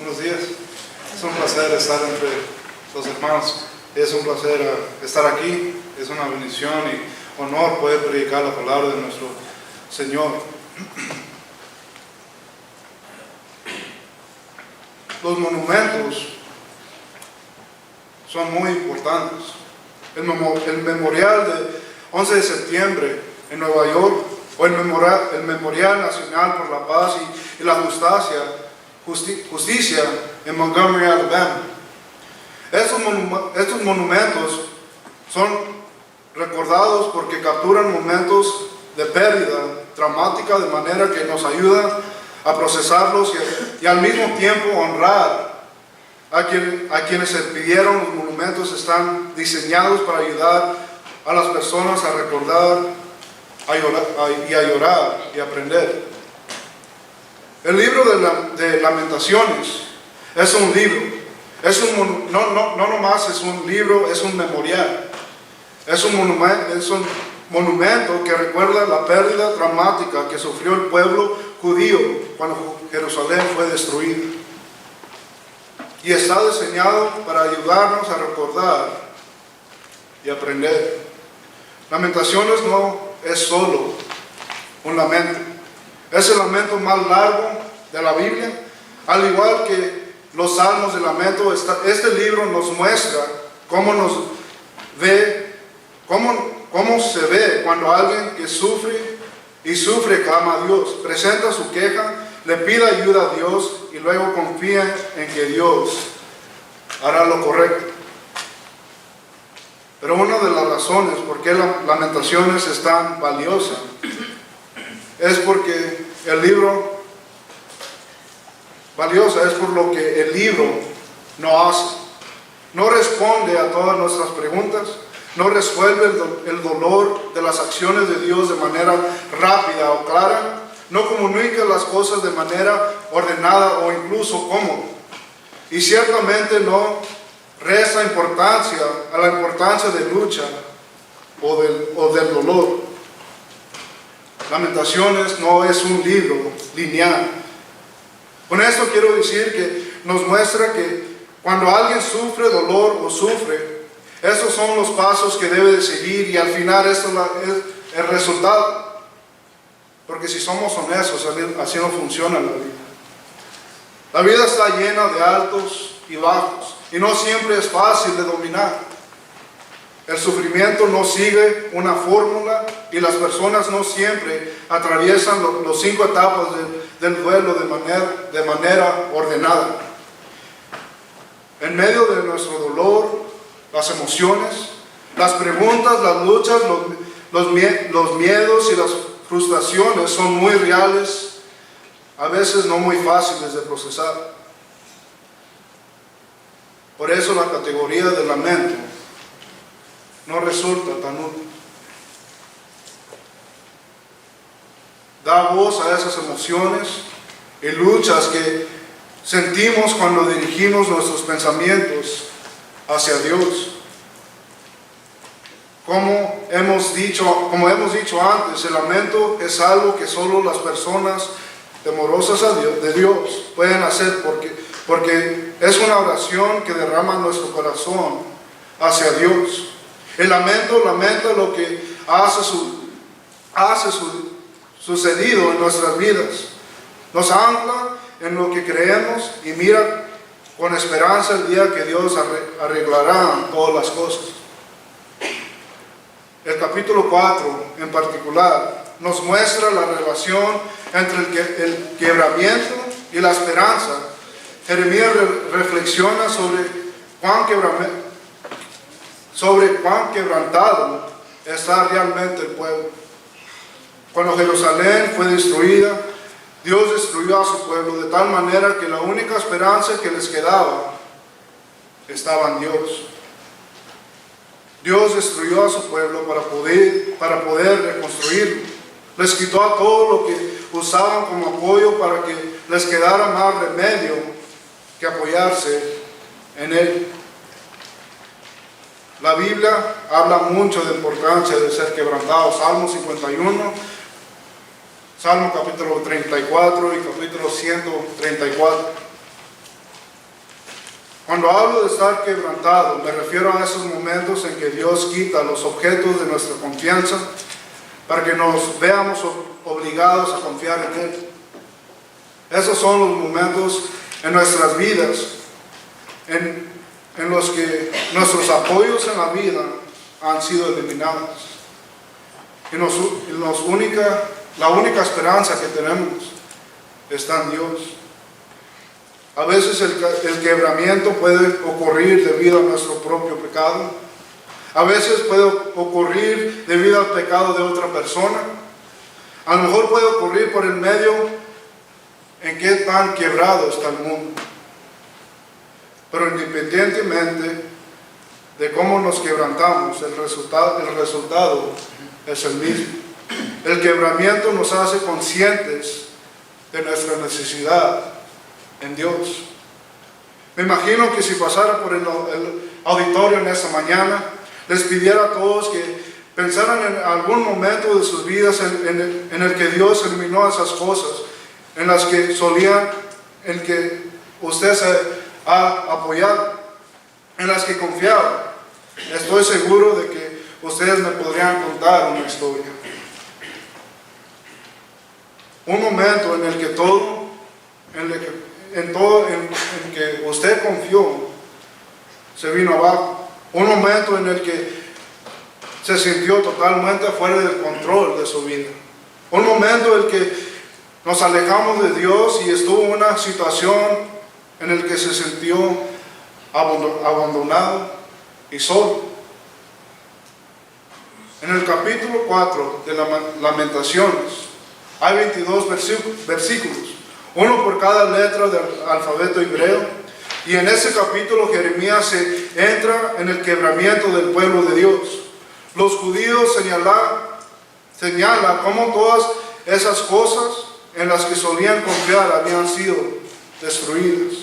Buenos días. Es un placer estar entre los hermanos. Es un placer estar aquí. Es una bendición y honor poder predicar la palabra de nuestro Señor. Los monumentos son muy importantes. El memorial de 11 de septiembre en Nueva York, o el Memorial Nacional por la Paz y la Justicia en Montgomery, Alabama. Estos monumentos son recordados porque capturan momentos de pérdida traumática, de manera que nos ayudan a procesarlos y al mismo tiempo honrar a quienes se pidieron. Los monumentos están diseñados para ayudar a las personas a recordar, a llorar y aprender. El libro de Lamentaciones es un libro, no nomás es un libro, es un memorial, es un monumento que recuerda la pérdida dramática que sufrió el pueblo judío cuando Jerusalén fue destruida. Y está diseñado para ayudarnos a recordar y aprender. Lamentaciones no es solo un lamento. Es el lamento más largo de la Biblia. Al igual que los salmos de lamento, este libro nos muestra cómo se ve cuando alguien que sufre clama a Dios, presenta su queja, le pide ayuda a Dios y luego confía en que Dios hará lo correcto. Pero una de las razones por qué Lamentaciones es tan valiosa es porque el libro, valiosa es por lo que el libro no hace. No responde a todas nuestras preguntas, no resuelve el dolor de las acciones de Dios de manera rápida o clara, no comunica las cosas de manera ordenada o incluso cómoda. Y ciertamente no resta importancia a la importancia de lucha o del dolor. Lamentaciones no es un libro lineal. Con esto quiero decir que nos muestra que cuando alguien sufre dolor o sufre, esos son los pasos que debe de seguir y al final esto es el resultado. Porque si somos honestos, así no funciona la vida. La vida está llena de altos y bajos y no siempre es fácil de dominar. El sufrimiento no sigue una fórmula y las personas no siempre atraviesan los 5 etapas del duelo de manera ordenada. En medio de nuestro dolor, las emociones, las preguntas, las luchas, los miedos y las frustraciones son muy reales, a veces no muy fáciles de procesar. Por eso la categoría de lamento no resulta tan útil. Da voz a esas emociones y luchas que sentimos cuando dirigimos nuestros pensamientos hacia Dios. Como hemos dicho antes, el lamento es algo que solo las personas temorosas de Dios pueden hacer porque es una oración que derrama nuestro corazón hacia Dios. El lamento lamenta lo que hace sucedido en nuestras vidas. Nos ancla en lo que creemos y mira con esperanza el día que Dios arreglará todas las cosas. El capítulo 4 en particular nos muestra la relación entre el quebramiento y la esperanza. Jeremías reflexiona sobre cuán quebrantado está realmente el pueblo. Cuando Jerusalén fue destruida, Dios destruyó a su pueblo de tal manera que la única esperanza que les quedaba estaba en Dios. Dios destruyó a su pueblo para poder reconstruirlo. Les quitó a todo lo que usaban como apoyo para que les quedara más remedio que apoyarse en Él. La Biblia habla mucho de la importancia de ser quebrantados. Salmo 51, Salmo capítulo 34 y capítulo 134. Cuando hablo de estar quebrantado, me refiero a esos momentos en que Dios quita los objetos de nuestra confianza para que nos veamos obligados a confiar en Él. Esos son los momentos en nuestras vidas en los que nuestros apoyos en la vida han sido eliminados. Y la única esperanza que tenemos está en Dios. A veces el quebramiento puede ocurrir debido a nuestro propio pecado. A veces puede ocurrir debido al pecado de otra persona. A lo mejor puede ocurrir por el medio en que tan quebrado está el mundo. Pero independientemente de cómo nos quebrantamos, el resultado es el mismo. El quebramiento nos hace conscientes de nuestra necesidad en Dios. Me imagino que si pasara por el auditorio en esta mañana, les pidiera a todos que pensaran en algún momento de sus vidas en el que Dios eliminó esas cosas, en las que en que usted se ha apoyado, en las que confiaba. Estoy seguro de que ustedes me podrían contar una historia. Un momento en el que en que usted confió se vino abajo. Un momento en el que se sintió totalmente fuera del control de su vida. Un momento en el que nos alejamos de Dios y estuvo en una situación en la que se sintió abandonado y solo. En el capítulo 4 de Lamentaciones hay 22 versículos, uno por cada letra del alfabeto hebreo, y en ese capítulo Jeremías se entra en el quebramiento del pueblo de Dios. Los judíos señala cómo todas esas cosas en las que solían confiar habían sido destruidas.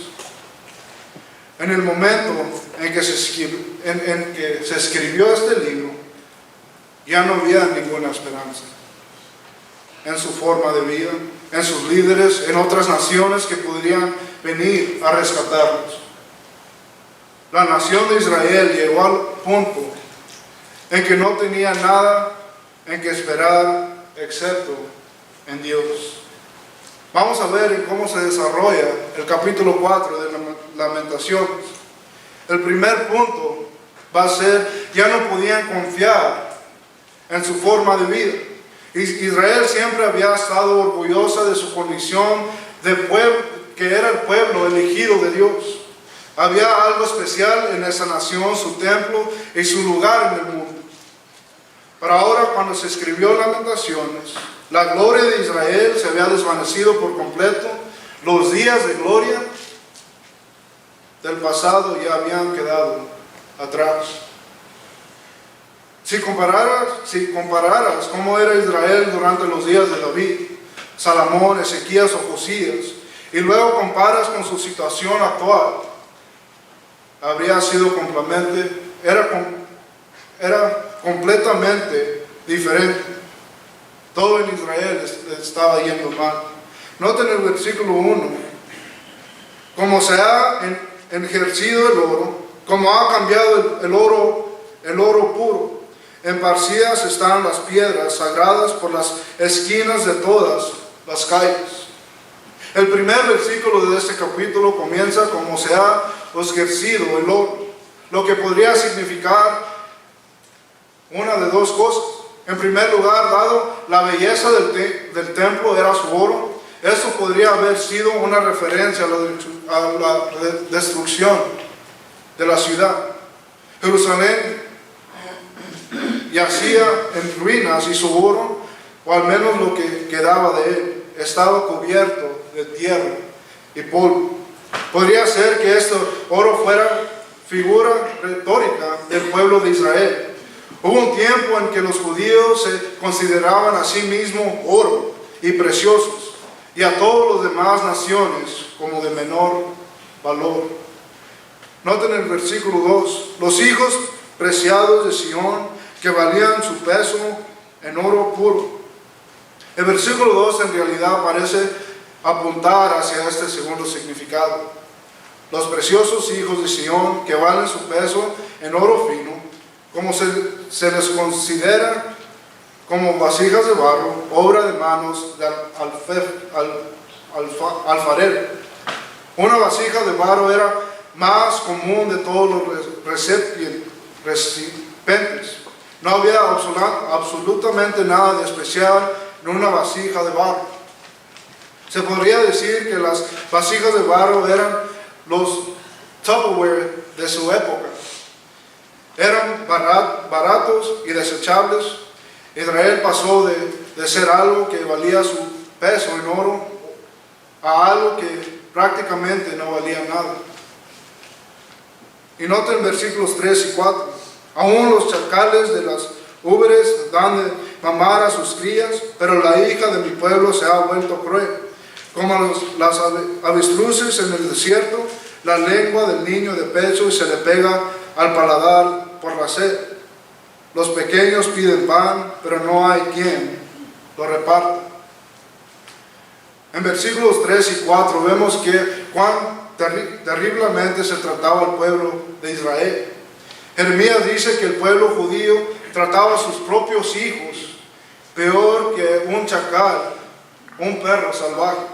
En el momento en que se escribió este libro, ya no había ninguna esperanza en su forma de vida, en sus líderes, en otras naciones que podrían venir a rescatarlos. La nación de Israel llegó al punto en que no tenía nada en que esperar excepto en Dios. Vamos a ver cómo se desarrolla el capítulo 4 de Lamentaciones. El primer punto va a ser, ya no podían confiar en su forma de vida. Israel siempre había estado orgullosa de su condición de pueblo, que era el pueblo elegido de Dios. Había algo especial en esa nación, su templo y su lugar en el mundo. Pero ahora, cuando se escribió Lamentaciones, la gloria de Israel se había desvanecido por completo. Los días de gloria del pasado ya habían quedado atrás. Si compararas cómo era Israel durante los días de David, Salomón, Ezequías o Josías, y luego comparas con su situación actual, habría sido completamente diferente. Todo en Israel estaba yendo mal. Noten el versículo 1. Como se ha ejercido el oro, como ha cambiado el oro puro, esparcidas están las piedras sagradas por las esquinas de todas las calles. El primer versículo de este capítulo comienza como se ha ejercido el oro, lo que podría significar una de dos cosas. En primer lugar, dado la belleza del templo era su oro, esto podría haber sido una referencia a la destrucción de la ciudad. Jerusalén yacía en ruinas y su oro, o al menos lo que quedaba de él, estaba cubierto de tierra y polvo. Podría ser que este oro fuera figura retórica del pueblo de Israel. Hubo un tiempo en que los judíos se consideraban a sí mismos oro y preciosos, y a todos los demás naciones como de menor valor. Noten el versículo 2. Los hijos preciados de Sión, que valían su peso en oro puro. El versículo 2 en realidad parece apuntar hacia este segundo significado. los preciosos hijos de Sión, que valen su peso en oro fino, como se les considera como vasijas de barro, obra de manos del alfarero. Una vasija de barro era más común de todos los recipientes. No había absolutamente nada de especial en una vasija de barro. Se podría decir que las vasijas de barro eran los Tupperware de su época. Eran baratos y desechables. Israel pasó de ser algo que valía su peso en oro a algo que prácticamente no valía nada. Y noten versículos 3 y 4. Aún los chacales de las ubres dan de mamar a sus crías, pero la hija de mi pueblo se ha vuelto cruel. Como las avestruces en el desierto, la lengua del niño de pecho y se le pega al paladar por la sed. Los pequeños piden pan, pero no hay quien lo reparta. En versículos 3 y 4 vemos que cuán terriblemente se trataba al pueblo de Israel. Jeremías dice que el pueblo judío trataba a sus propios hijos peor que un chacal, un perro salvaje.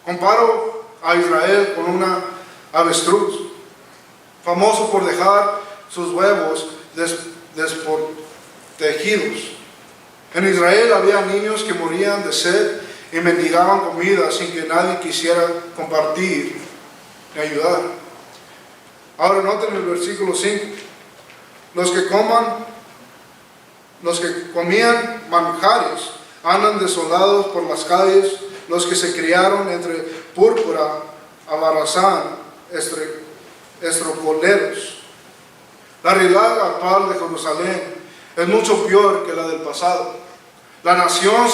Comparo a Israel con una avestruz, famoso por dejar sus huevos desprotegidos. En Israel había niños que morían de sed y mendigaban comida sin que nadie quisiera compartir ni ayudar. Ahora noten el versículo 5. Los que comían manjares andan desolados por las calles. Los que se criaron entre púrpura, abarazán, estropoleros. La realidad actual de Jerusalén es mucho peor que la del pasado. La nación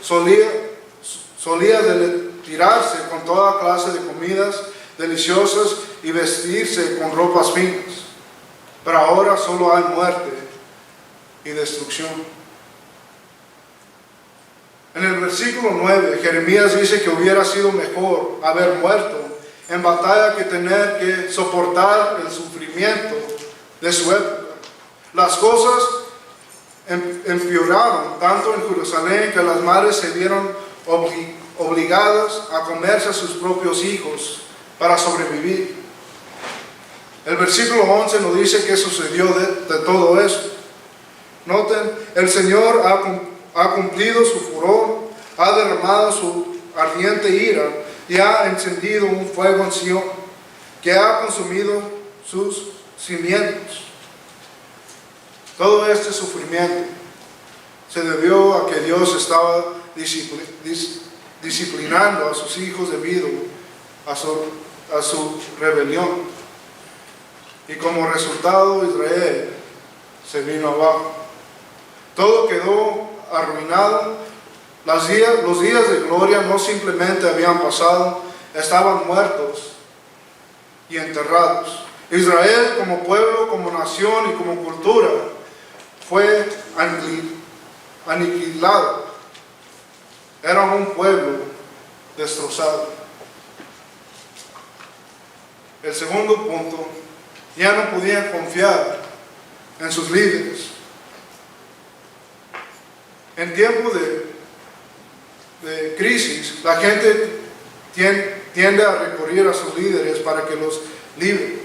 solía tirarse con toda clase de comidas deliciosas y vestirse con ropas finas. Pero ahora solo hay muerte y destrucción. En el versículo 9, Jeremías dice que hubiera sido mejor haber muerto en batalla que tener que soportar el sufrimiento de su época. Las cosas empeoraron tanto en Jerusalén que las madres se vieron obligadas a comerse a sus propios hijos para sobrevivir. El versículo 11 nos dice que sucedió de todo eso. Noten, el Señor ha cumplido su furor, ha derramado su ardiente ira y ha encendido un fuego en Sion que ha consumido sus cimientos. Todo este sufrimiento se debió a que Dios estaba disciplinando a sus hijos debido a su rebelión. Y como resultado Israel se vino abajo. Todo quedó arruinado. Los días de gloria no simplemente habían pasado, estaban muertos y enterrados. Israel como pueblo, como nación y como cultura fue aniquilado. Era un pueblo destrozado. El segundo punto, ya no podían confiar en sus líderes. En tiempos de crisis, la gente tiende a recurrir a sus líderes para que los libren.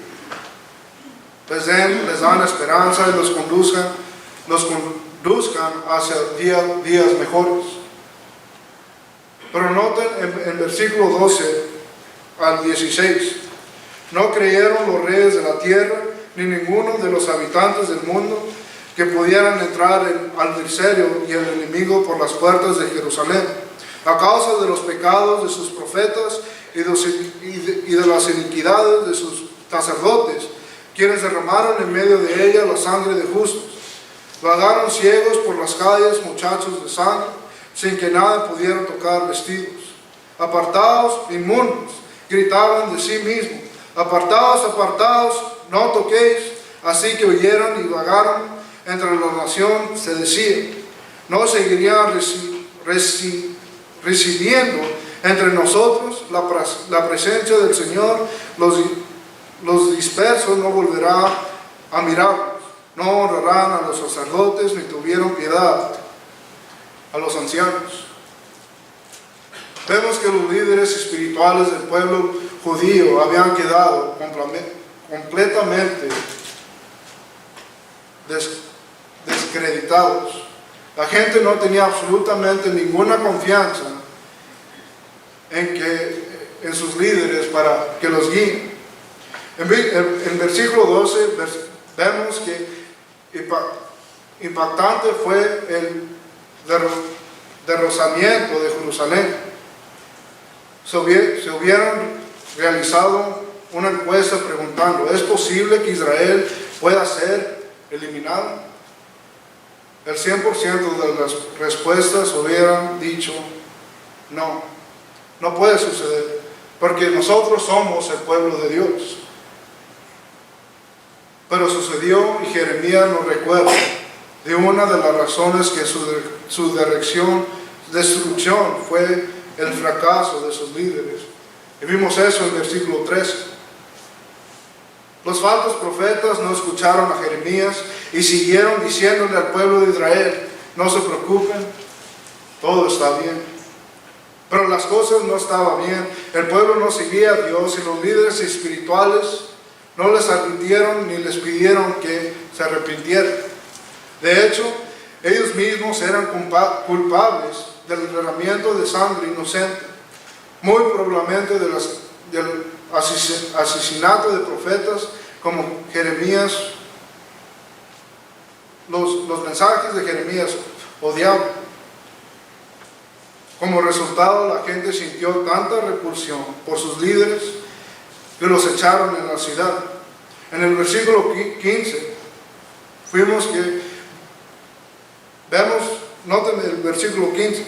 Les dan esperanza y los conduzcan hacia días mejores. Pero noten en versículo 12 al 16, no creyeron los reyes de la tierra, ni ninguno de los habitantes del mundo, que pudieran entrar al adversario y el enemigo por las puertas de Jerusalén, a causa de los pecados de sus profetas y de las iniquidades de sus sacerdotes, quienes derramaron en medio de ella la sangre de justos. Vagaron ciegos por las calles, muchachos de sangre, sin que nada pudieran tocar vestidos. Apartaos, inmundos, gritaban de sí mismos. Apartaos, apartaos, no toquéis. Así que huyeron y vagaron entre la nación, se decía. No seguirían residiendo entre nosotros la presencia del Señor, los dispersos no volverán a mirarlos, no honrarán a los sacerdotes, ni tuvieron piedad a los ancianos. Vemos que los líderes espirituales del pueblo judío habían quedado completamente descreditados. La gente no tenía absolutamente ninguna confianza en sus líderes para que los guíen. En versículo 12 vemos que impactante fue el derrocamiento de Jerusalén. Se hubieran realizado una encuesta preguntando: ¿es posible que Israel pueda ser eliminado? El 100% de las respuestas hubieran dicho: no, no puede suceder, porque nosotros somos el pueblo de Dios. Pero sucedió, y Jeremías nos recuerda de una de las razones que su destrucción fue el fracaso de sus líderes. Y vimos eso en versículo 13. Los falsos profetas no escucharon a Jeremías y siguieron diciéndole al pueblo de Israel: no se preocupen, todo está bien. Pero las cosas no estaban bien. El pueblo no seguía a Dios, y los líderes espirituales no les advirtieron ni les pidieron que se arrepintieran. De hecho, ellos mismos eran culpables del derramamiento de sangre inocente, muy probablemente del asesinato de profetas como Jeremías. Los mensajes de Jeremías odiaban. Como resultado, la gente sintió tanta repulsión por sus líderes que los echaron en la ciudad. En el versículo 15 vemos, noten el versículo 15: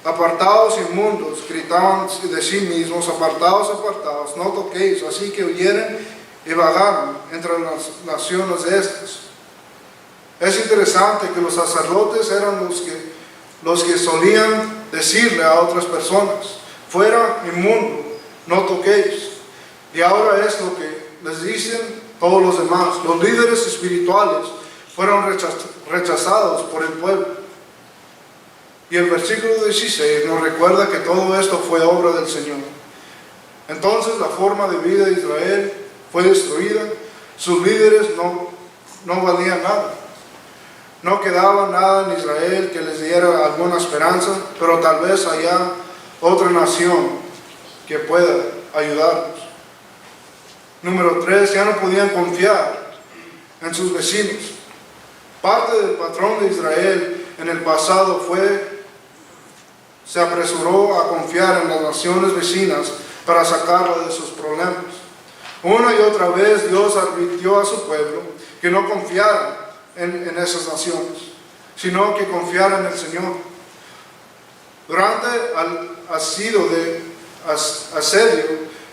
apartados inmundos, gritaban de sí mismos: apartados, apartados, no toquéis. Así que huyeron y vagaron entre las naciones de estas. Es interesante que los sacerdotes eran los que solían decirle a otras personas: fuera, inmundo, no toquéis. Y ahora es lo que les dicen todos los demás. Los líderes espirituales fueron rechazados por el pueblo. Y el versículo 16 nos recuerda que todo esto fue obra del Señor. Entonces la forma de vida de Israel fue destruida. Sus líderes no valían nada. No quedaba nada en Israel que les diera alguna esperanza, pero tal vez haya otra nación que pueda ayudarlos. Número 3, ya no podían confiar en sus vecinos. Parte del patrón de Israel en el pasado se apresuró a confiar en las naciones vecinas para sacarla de sus problemas. Una y otra vez Dios advirtió a su pueblo que no confiara en esas naciones, sino que confiara en el Señor. Durante el asedio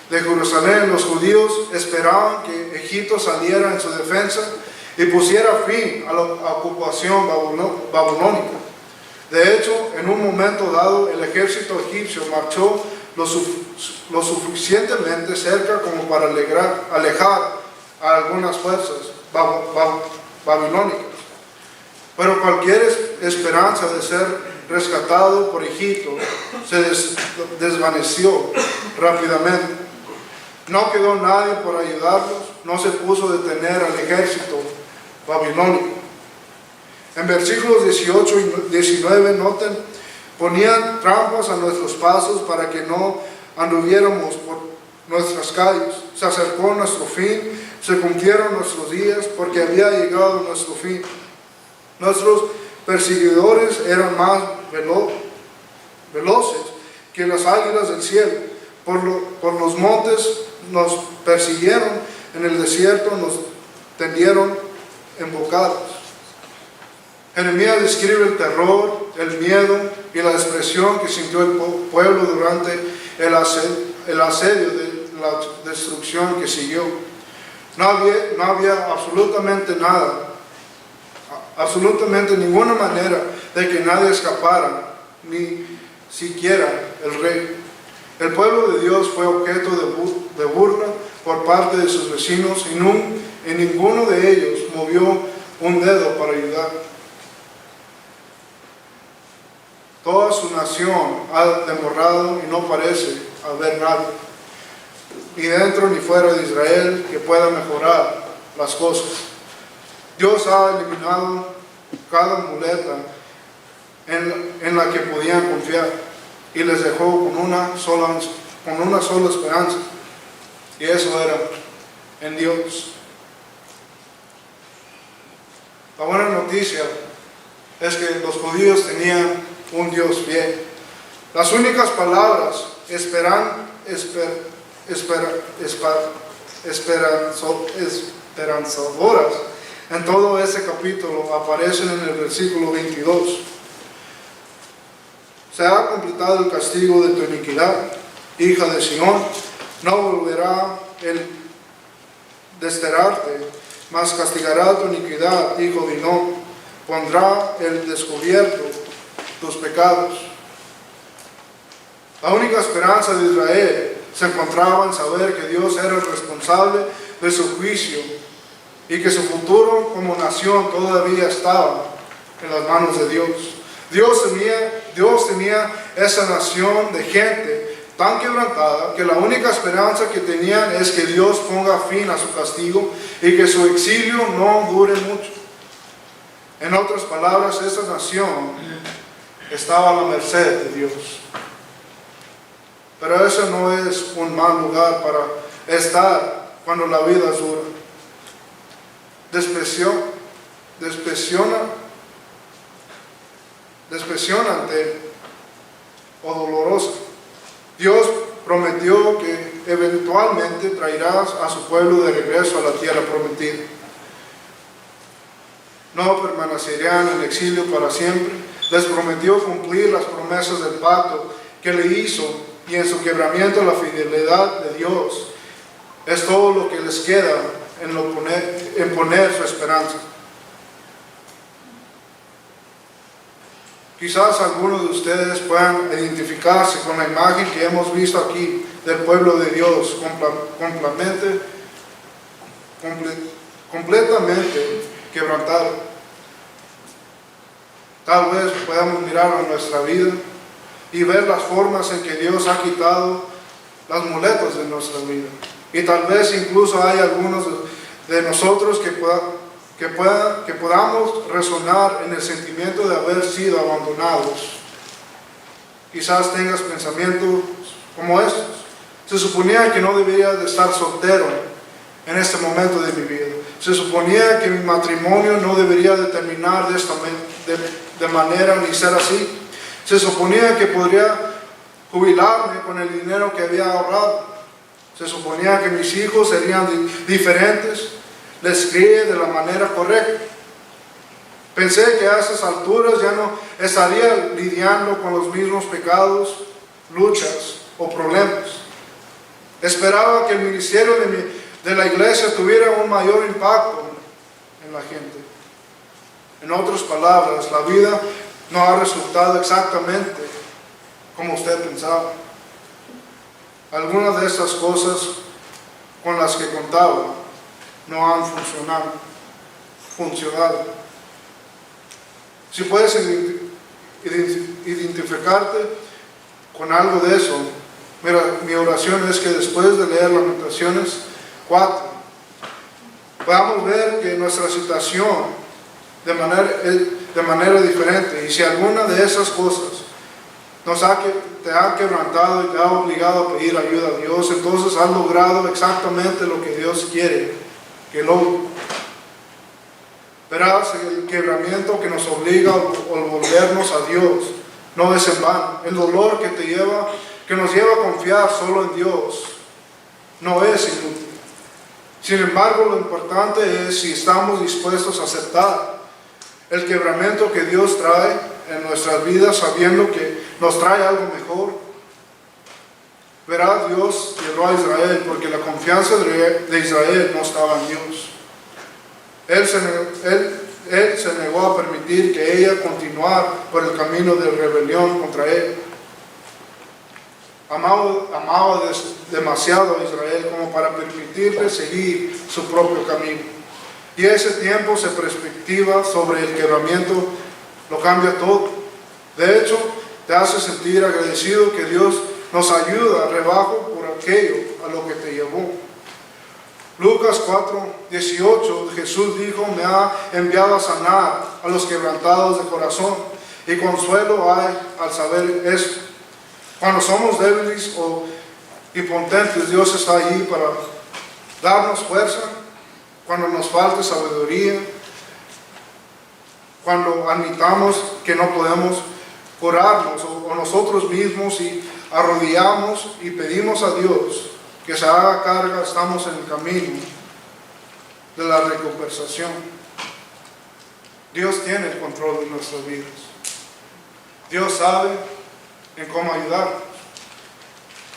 de Jerusalén, los judíos esperaban que Egipto saliera en su defensa y pusiera fin a la ocupación babilónica. De hecho, en un momento dado, el ejército egipcio marchó lo suficientemente cerca como para alejar a algunas fuerzas babilónicas. Pero cualquier esperanza de ser rescatado por Egipto se desvaneció rápidamente. No quedó nadie por ayudarlos, no se pudo detener al ejército babilónico. En versículos 18 y 19, noten: ponían trampas a nuestros pasos para que no anduviéramos por nuestras calles. Se acercó nuestro fin, se cumplieron nuestros días, porque había llegado nuestro fin. Nuestros perseguidores eran más veloces que las águilas del cielo. Por los montes nos persiguieron, en el desierto nos tendieron embocados. Jeremías describe el terror, el miedo y la depresión que sintió el pueblo durante el asedio de la destrucción que siguió. No había absolutamente nada, absolutamente ninguna manera de que nadie escapara, ni siquiera el rey. El pueblo de Dios fue objeto de burla por parte de sus vecinos y ninguno de ellos movió un dedo para ayudar. Toda su nación ha demorado y no parece haber nadie, ni dentro ni fuera de Israel, que pueda mejorar las cosas. Dios ha eliminado cada muleta en la que podían confiar y les dejó con una sola esperanza, y eso era en Dios. La buena noticia es que los judíos tenían un Dios fiel. Las únicas palabras esperanzadoras en todo ese capítulo aparecen en el versículo 22. Se ha completado el castigo de tu iniquidad, hija de Sión. No volverá el desterrarte, mas castigará tu iniquidad, hijo de Hinnom. Pondrá el descubierto tus pecados. La única esperanza de Israel se encontraba en saber que Dios era el responsable de su juicio y que su futuro como nación todavía estaba en las manos de Dios. Dios tenía esa nación de gente tan quebrantada que la única esperanza que tenían es que Dios ponga fin a su castigo y que su exilio no dure mucho. En otras palabras, esa nación estaba a la merced de Dios. Pero eso no es un mal lugar para estar cuando la vida es dura, decepcionante o dolorosa. Dios prometió que eventualmente traerá a su pueblo de regreso a la tierra prometida. No permanecerían en el exilio para siempre. Les prometió cumplir las promesas del pacto que le hizo, y en su quebramiento la fidelidad de Dios es todo lo que les queda en poner su esperanza. Quizás algunos de ustedes puedan identificarse con la imagen que hemos visto aquí del pueblo de Dios completamente quebrantado. Tal vez podamos mirar a nuestra vida y ver las formas en que Dios ha quitado las muletas de nuestra vida. Y tal vez incluso hay algunos de nosotros que podamos resonar en el sentimiento de haber sido abandonados. Quizás tengas pensamientos como estos. Se suponía que no debería de estar soltero en este momento de mi vida. Se suponía que mi matrimonio no debería de terminar de manera ni ser así. Se suponía que podría jubilarme con el dinero que había ahorrado. Se suponía que mis hijos serían diferentes. Les crié de la manera correcta. Pensé que a esas alturas ya no estaría lidiando con los mismos pecados, luchas o problemas. Esperaba que el ministerio de la iglesia tuviera un mayor impacto en la gente. En otras palabras, la vida no ha resultado exactamente como usted pensaba. Algunas de estas cosas con las que contaba no han funcionado. Si puedes identificarte con algo de eso, mira, mi oración es que después de leer Lamentaciones 4, podamos ver que nuestra situación de manera diferente, y si alguna de esas cosas te ha quebrantado y te ha obligado a pedir ayuda a Dios, entonces has logrado exactamente lo que Dios quiere que logre. Verás, el quebramiento que nos obliga a volvernos a Dios no es en vano. El dolor que nos lleva a confiar solo en Dios no es inútil. Sin embargo, lo importante es si estamos dispuestos a aceptar el quebramiento que Dios trae en nuestras vidas, sabiendo que nos trae algo mejor. Verá, Dios llevó a Israel porque la confianza de Israel no estaba en Dios. Él se negó a permitir que ella continuara por el camino de rebelión contra él. amaba demasiado a Israel como para permitirle seguir su propio camino. Y ese tiempo se perspectiva sobre el quebramiento lo cambia todo. De hecho, te hace sentir agradecido que Dios nos ayuda rebajo por aquello a lo que te llevó. Lucas 4:18, Jesús dijo: me ha enviado a sanar a los quebrantados de corazón, y consuelo hay al saber esto. Cuando somos débiles o impotentes, Dios está allí para darnos fuerza. Cuando nos falte sabiduría, cuando admitamos que no podemos curarnos o nosotros mismos y arrodillamos y pedimos a Dios que se haga carga, estamos en el camino de la recuperación. Dios tiene el control de nuestras vidas. Dios sabe en cómo ayudarnos.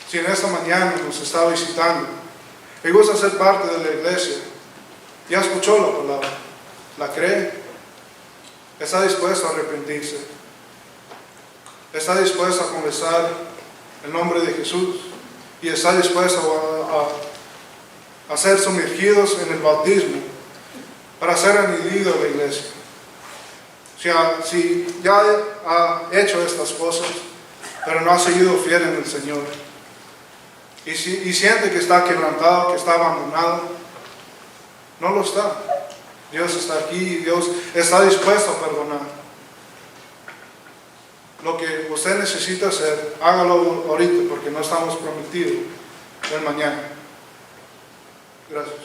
Si en esta mañana nos está visitando, le gusta ser parte de la iglesia, ya escuchó la palabra, la cree, está dispuesto a arrepentirse, está dispuesto a confesar el nombre de Jesús y está dispuesto a ser sumergidos en el bautismo para ser añadido a la iglesia. Si ya ha hecho estas cosas, pero no ha seguido fiel en el Señor, y siente que está quebrantado, que está abandonado, no lo está. Dios está aquí y Dios está dispuesto a perdonar. Lo que usted necesita hacer, hágalo ahorita, porque no estamos prometidos el mañana. Gracias.